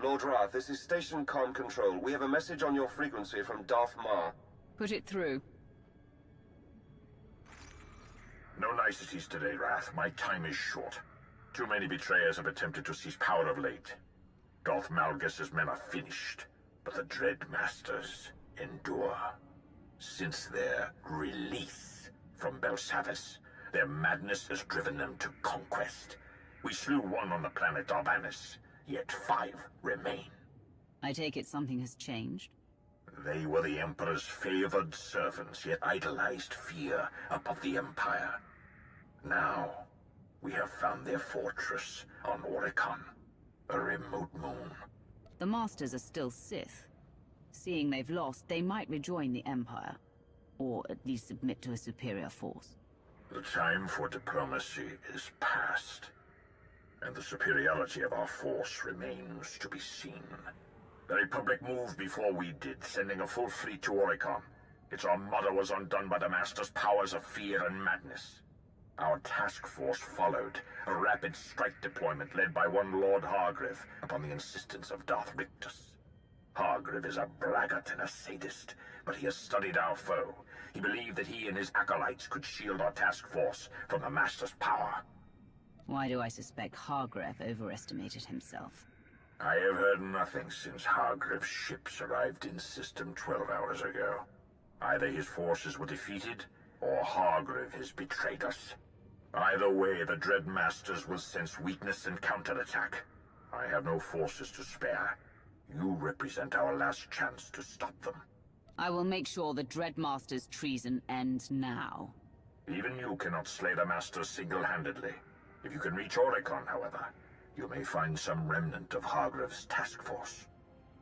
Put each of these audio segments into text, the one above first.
Lord Wrath, this is Station Comm Control. We have a message on your frequency from Darth Marr. Put it through. No niceties today, Wrath. My time is short. Too many betrayers have attempted to seize power of late. Darth Malgus's men are finished, but the Dread Masters endure. Since their release from Belsavis, their madness has driven them to conquest. We slew one on the planet Darbanis, yet 5 remain. I take it something has changed? They were the Emperor's favored servants, yet idolized fear above the Empire. Now, we have found their fortress on Oricon, a remote moon. The Masters are still Sith. Seeing they've lost, they might rejoin the Empire. Or at least submit to a superior force. The time for diplomacy is past, and the superiority of our force remains to be seen. The Republic moved before we did, sending a full fleet to Oricon. Its armada was undone by the Master's powers of fear and madness. Our task force followed, a rapid strike deployment led by one Lord Hargreave upon the insistence of Darth Rictus. Hargreave is a braggart and a sadist, but he has studied our foe. He believed that he and his acolytes could shield our task force from the Master's power. Why do I suspect Hargreave overestimated himself? I have heard nothing since Hargreave's ships arrived in System 12 hours ago. Either his forces were defeated, or Hargreave has betrayed us. Either way, the Dread Masters will sense weakness and counterattack. I have no forces to spare. You represent our last chance to stop them. I will make sure the Dread Master's treason ends now. Even you cannot slay the Masters single-handedly. If you can reach Oricon, however, you may find some remnant of Hargreave's task force.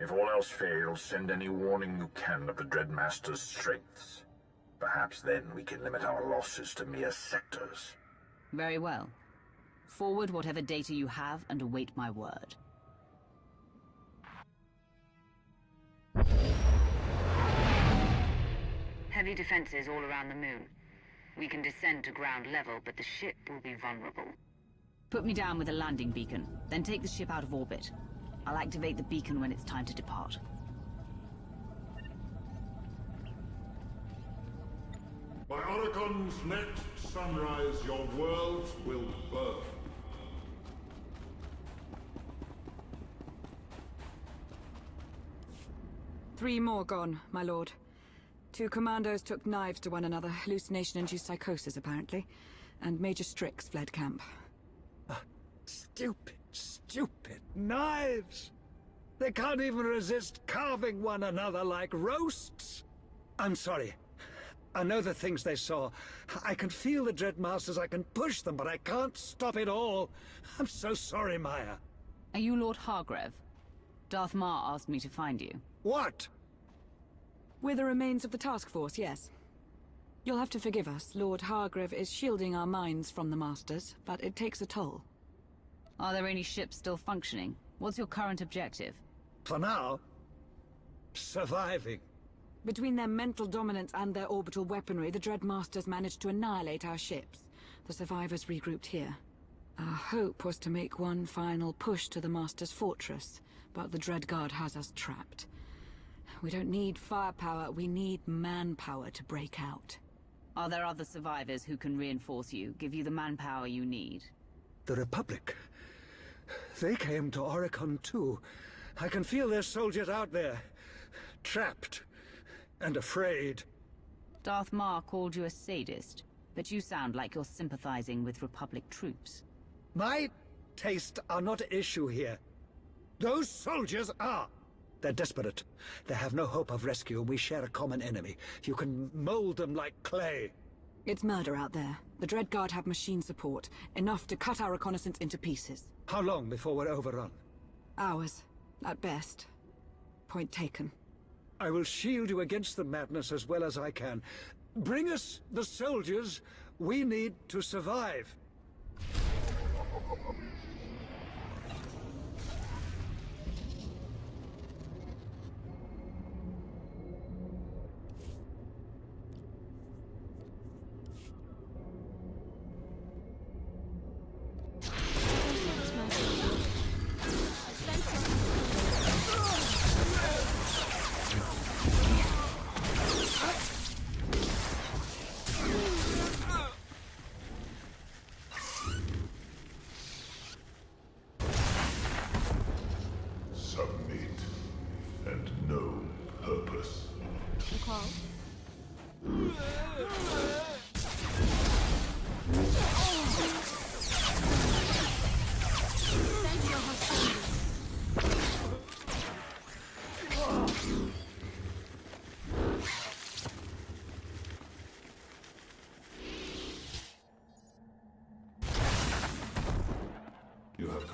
If all else fails, send any warning you can of the Dread Master's strengths. Perhaps then we can limit our losses to mere sectors. Very well. Forward whatever data you have and await my word. Heavy defenses all around the moon. We can descend to ground level, but the ship will be vulnerable. Put me down with a landing beacon, then take the ship out of orbit. I'll activate the beacon when it's time to depart. By Oricon's next sunrise, your world will burn. Three more gone, my lord. 2 commandos took knives to one another, hallucination-induced psychosis, apparently. And Major Strix fled camp. Stupid, stupid knives! They can't even resist carving one another like roasts! I'm sorry. I know the things they saw. I can feel the Dread Masters, I can push them, but I can't stop it all. I'm so sorry, Maya. Are you Lord Hargreave? Darth Marr asked me to find you. What? We're the remains of the task force, yes. You'll have to forgive us. Lord Hargreave is shielding our minds from the Masters, but it takes a toll. Are there any ships still functioning? What's your current objective? For now, surviving. Between their mental dominance and their orbital weaponry, the Dread Masters managed to annihilate our ships. The survivors regrouped here. Our hope was to make one final push to the Master's fortress, but the Dread Guard has us trapped. We don't need firepower, we need manpower to break out. Are there other survivors who can reinforce you, give you the manpower you need? The Republic. They came to Oricon too. I can feel their soldiers out there, trapped and afraid. Darth Marr called you a sadist, but you sound like you're sympathizing with Republic troops. My tastes are not at issue here. Those soldiers are. They're desperate. They have no hope of rescue, and we share a common enemy. You can mold them like clay. It's murder out there. The Dread Guard have machine support, enough to cut our reconnaissance into pieces. How long before we're overrun? Hours, at best. Point taken. I will shield you against the madness as well as I can. Bring us the soldiers we need to survive.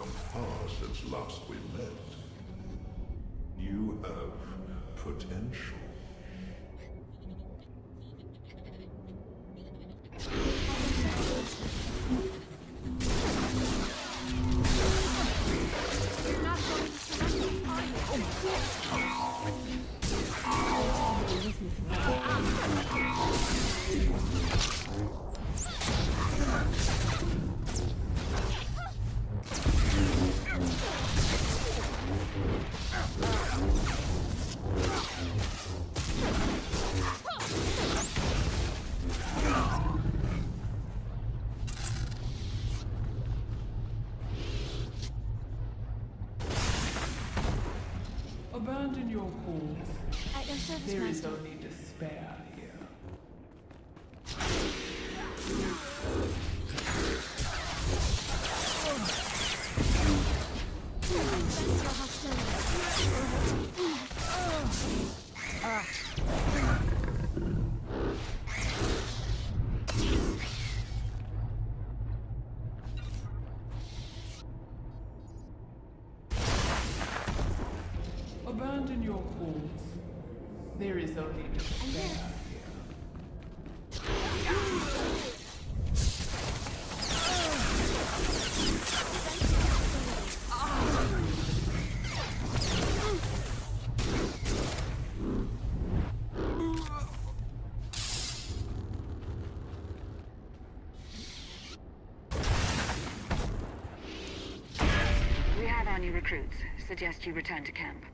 come far since last we met. You have potential. You're not going to surrender, are Abandon your cause. at your service, There is Master. only despair here. Sense your hostility. Abandon your cause. There is only despair here. We have our new recruits. Suggest you return to camp.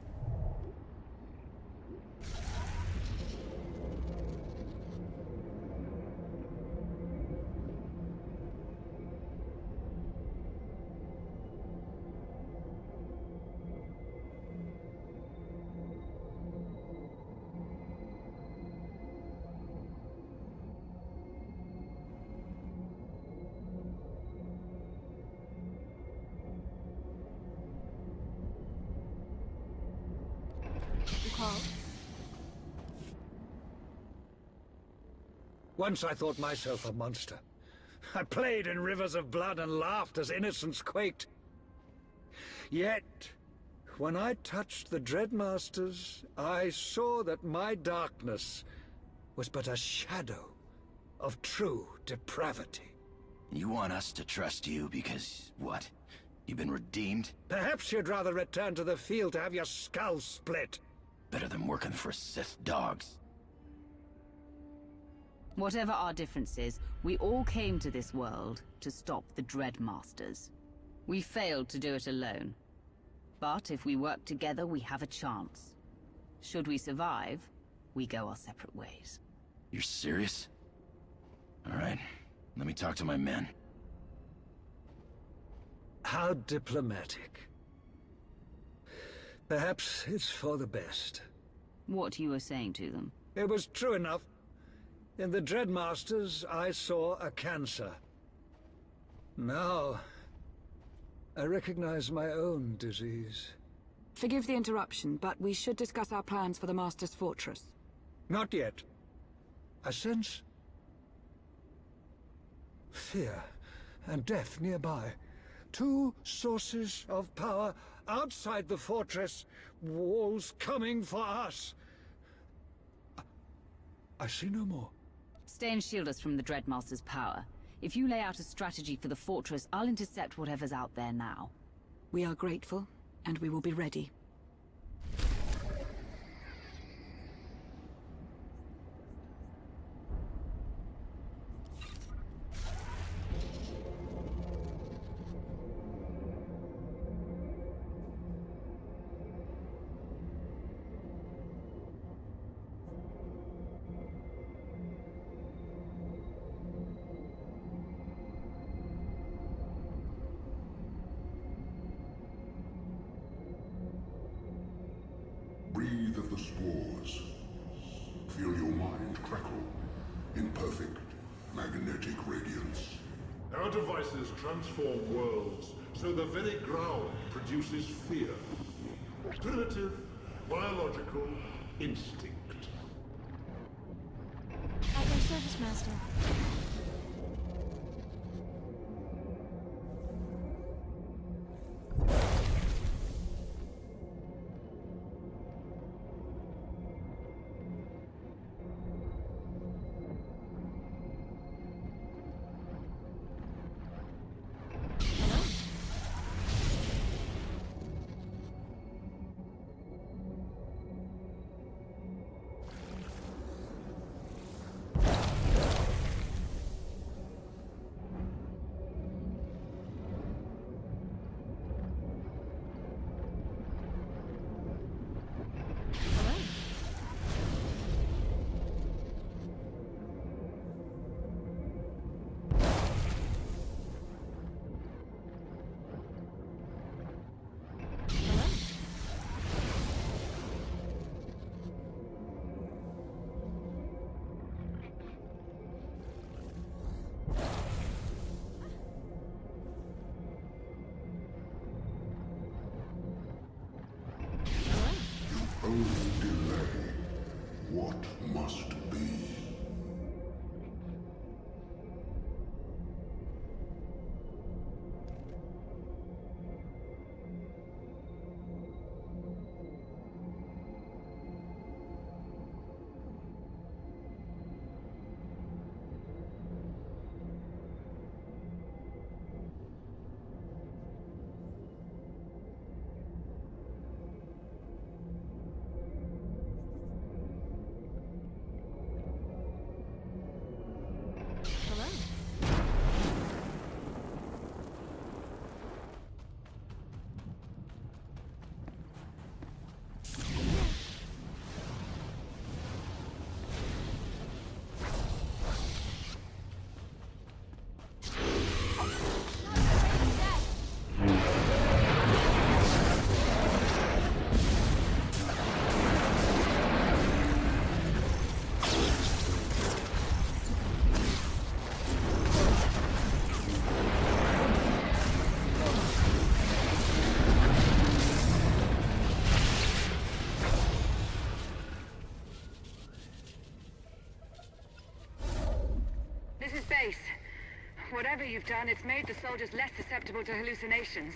Once I thought myself a monster. I played in rivers of blood and laughed as innocence quaked. Yet, when I touched the Dreadmasters, I saw that my darkness was but a shadow of true depravity. You want us to trust you because, what? You've been redeemed? Perhaps you'd rather return to the field to have your skull split. Better than working for Sith dogs. Whatever our differences, we all came to this world to stop the Dreadmasters. We failed to do it alone. But if we work together, we have a chance. Should we survive, we go our separate ways. You're serious? Alright, let me talk to my men. How diplomatic. Perhaps it's for the best. What you were saying to them? It was true enough. In the Dreadmasters, I saw a cancer. Now, I recognize my own disease. Forgive the interruption, but we should discuss our plans for the Master's fortress. Not yet. I sense fear and death nearby. Two sources of power outside the fortress. Walls coming for us. I see no more. Stay and shield us from the Dreadmaster's power. If you lay out a strategy for the fortress, I'll intercept whatever's out there now. We are grateful, and we will be ready. Breathe of the spores. Feel your mind crackle in perfect magnetic radiance. Our devices transform worlds so the very ground produces fear. Primitive, biological instinct. At your service, Master. only delay what must be. Base. Whatever you've done, it's made the soldiers less susceptible to hallucinations.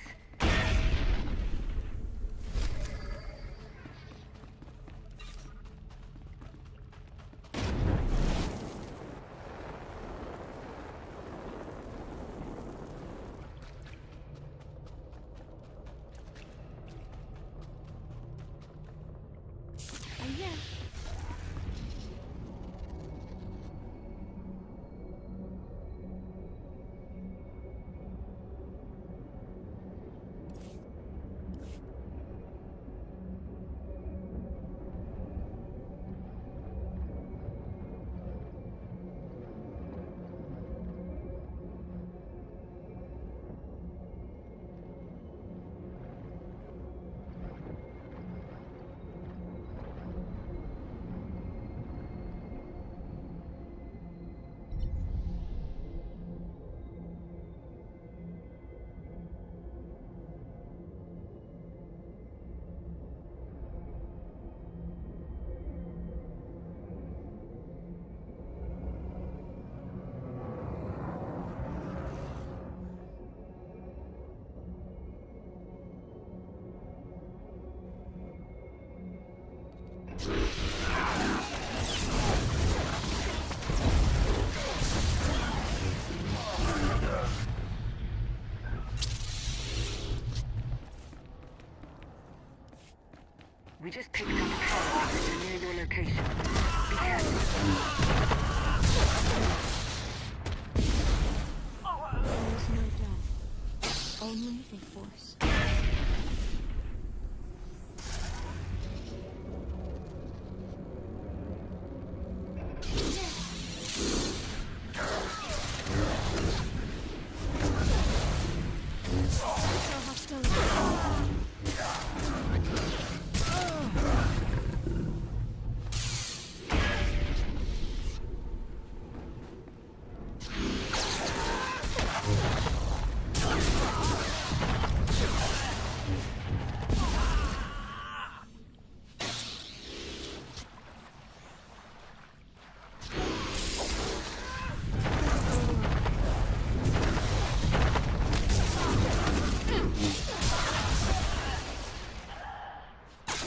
We just picked up a power signature near your location. Be careful. There is no doubt. Only the Force.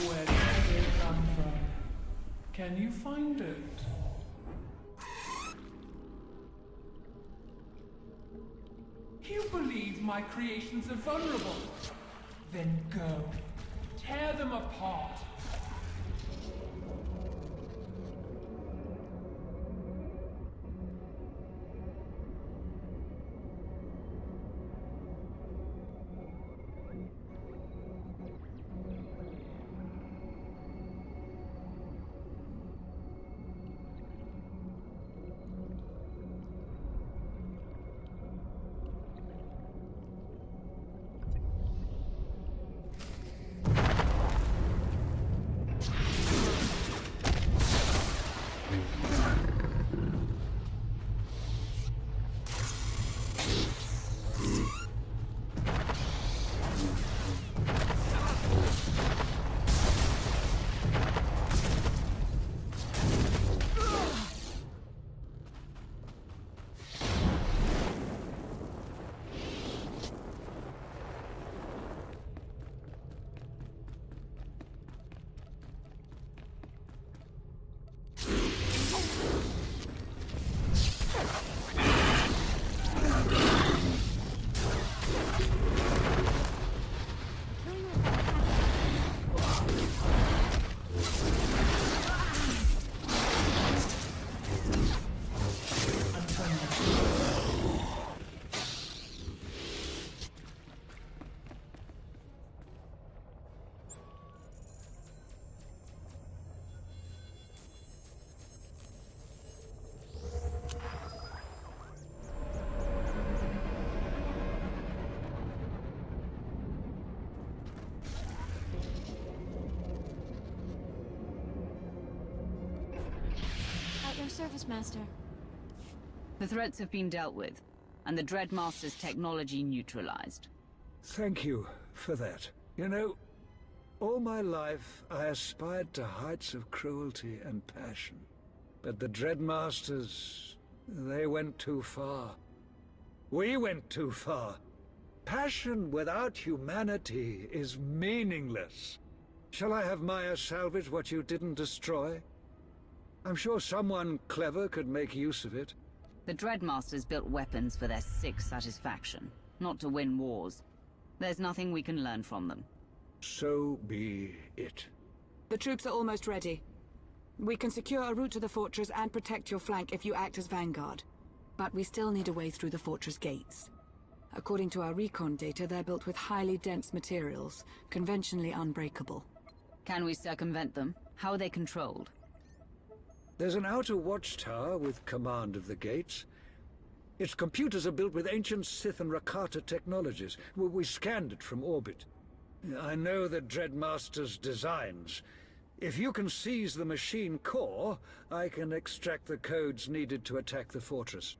Where did they come from? Can you find it? You believe my creations are vulnerable? Then go. Tear them apart. service, Master. The threats have been dealt with, and the Dreadmaster's technology neutralized. Thank you for that. You know, all my life I aspired to heights of cruelty and passion. But the Dreadmasters, they went too far. We went too far. Passion without humanity is meaningless. Shall I have Maya salvage what you didn't destroy? I'm sure someone clever could make use of it. The Dreadmasters built weapons for their sick satisfaction, not to win wars. There's nothing we can learn from them. So be it. The troops are almost ready. We can secure a route to the fortress and protect your flank if you act as vanguard. But we still need a way through the fortress gates. According to our recon data, they're built with highly dense materials, conventionally unbreakable. Can we circumvent them? How are they controlled? There's an outer watchtower with command of the gates. Its computers are built with ancient Sith and Rakata technologies. We scanned it from orbit. I know the Dreadmaster's designs. If you can seize the machine core, I can extract the codes needed to attack the fortress.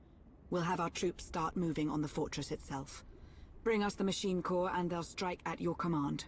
We'll have our troops start moving on the fortress itself. Bring us the machine core and they'll strike at your command.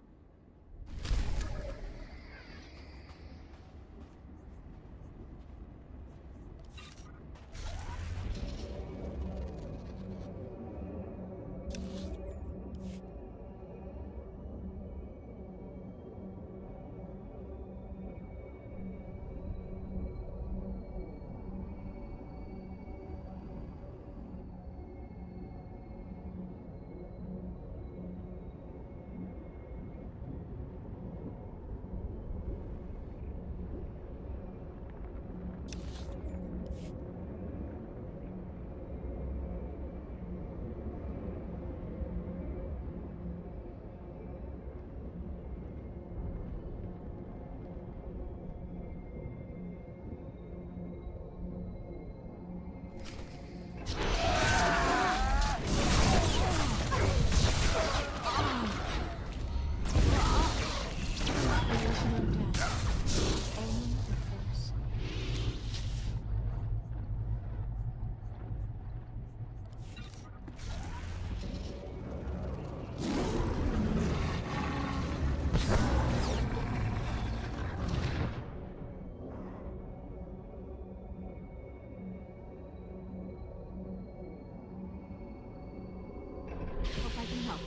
Hope I can help.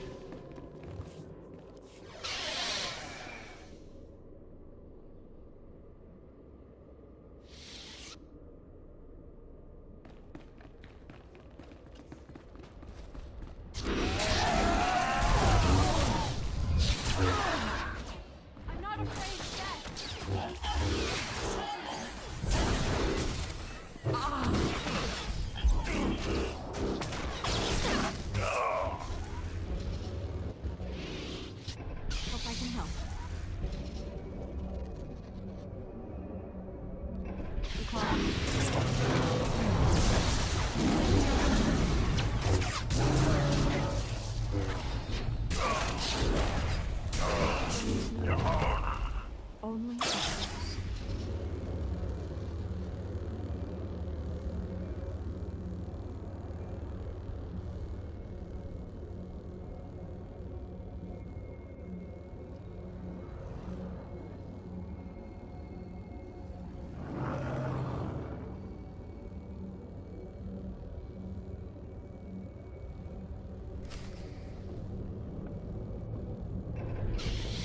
I'm not afraid yet. Hope I can help. Only others.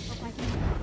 Hope I can help.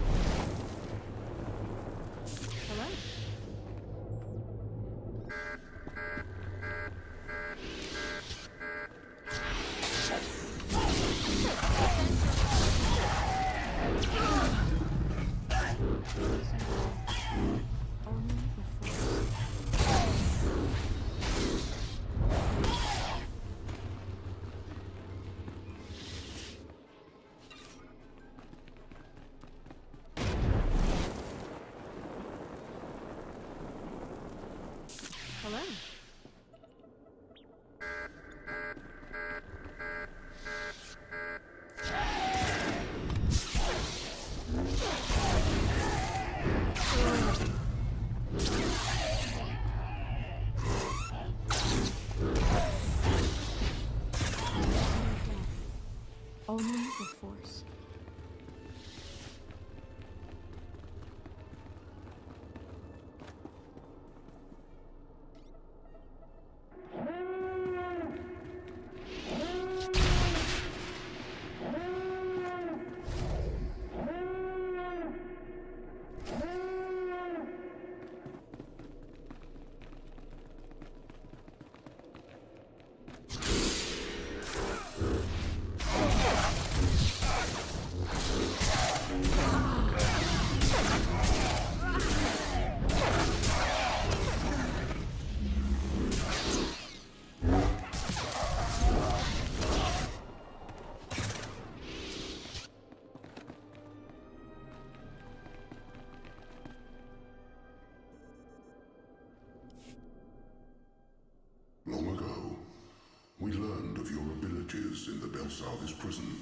the Belsavis prison.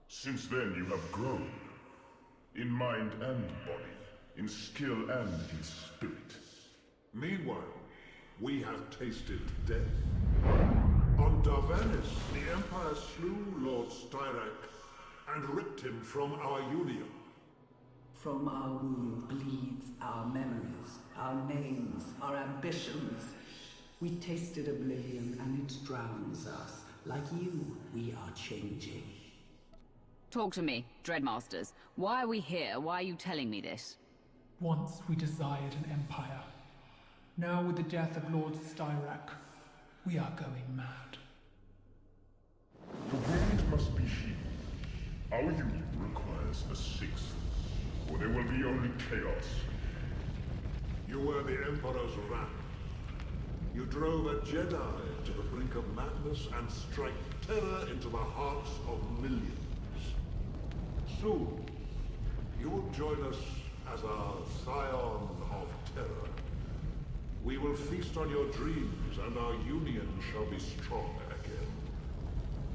Since then you have grown. In mind and body. In skill and in spirit. Meanwhile, we have tasted death. On Darvanis, the Empire slew Lord Styrak and ripped him from our union. From our wound bleeds our memories, our names, our ambitions. We tasted oblivion and it drowns us. Like you, we are changing. Talk to me, Dreadmasters. Why are we here? Why are you telling me this? Once we desired an empire. Now with the death of Lord Styrak, we are going mad. The wound must be healed. Our union requires a sixth, or there will be only chaos. You were the Emperor's ram. You drove a Jedi to the brink of madness and struck terror into the hearts of millions. Soon, you will join us as our scion of terror. We will feast on your dreams, and our union shall be strong again.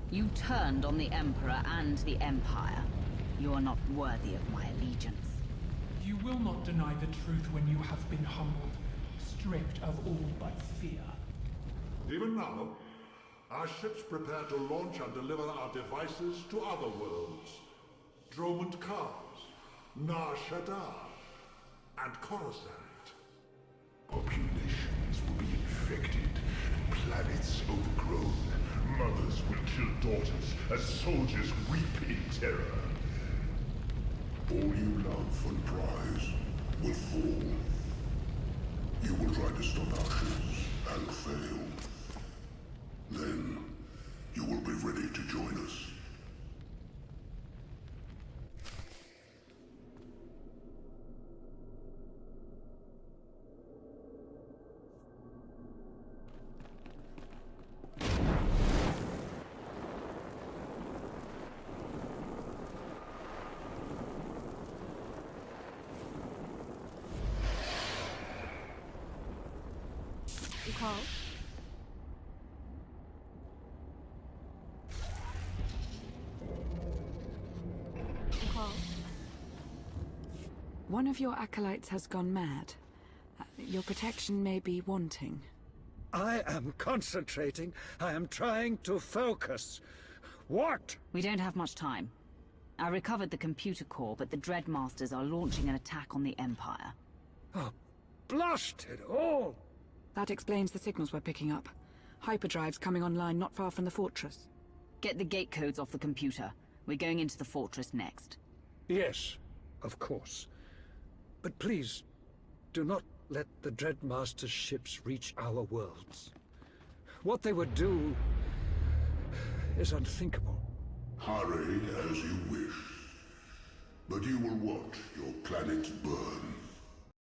You turned on the Emperor and the Empire. You are not worthy of my allegiance. You will not deny the truth when you have been humbled, stripped of all but fear. Even now, our ships prepare to launch and deliver our devices to other worlds. Dromund Kars, Nar Shaddaa, and Coruscant. Populations will be infected, planets overgrown. Mothers will kill daughters as soldiers weep in terror. All you love and prize will fall. You will try to stop our ships and fail. Then, you will be ready to join us. Call. One of your acolytes has gone mad. Your protection may be wanting. I am concentrating. I am trying to focus. What? We don't have much time. I recovered the computer core, but the Dreadmasters are launching an attack on the Empire. Oh, blast it all! That explains the signals we're picking up. Hyperdrives coming online not far from the fortress. Get the gate codes off the computer. We're going into the fortress next. Yes, of course. But please, do not let the Dreadmaster's ships reach our worlds. What they would do is unthinkable. Hurry as you wish. But you will watch your planet burn.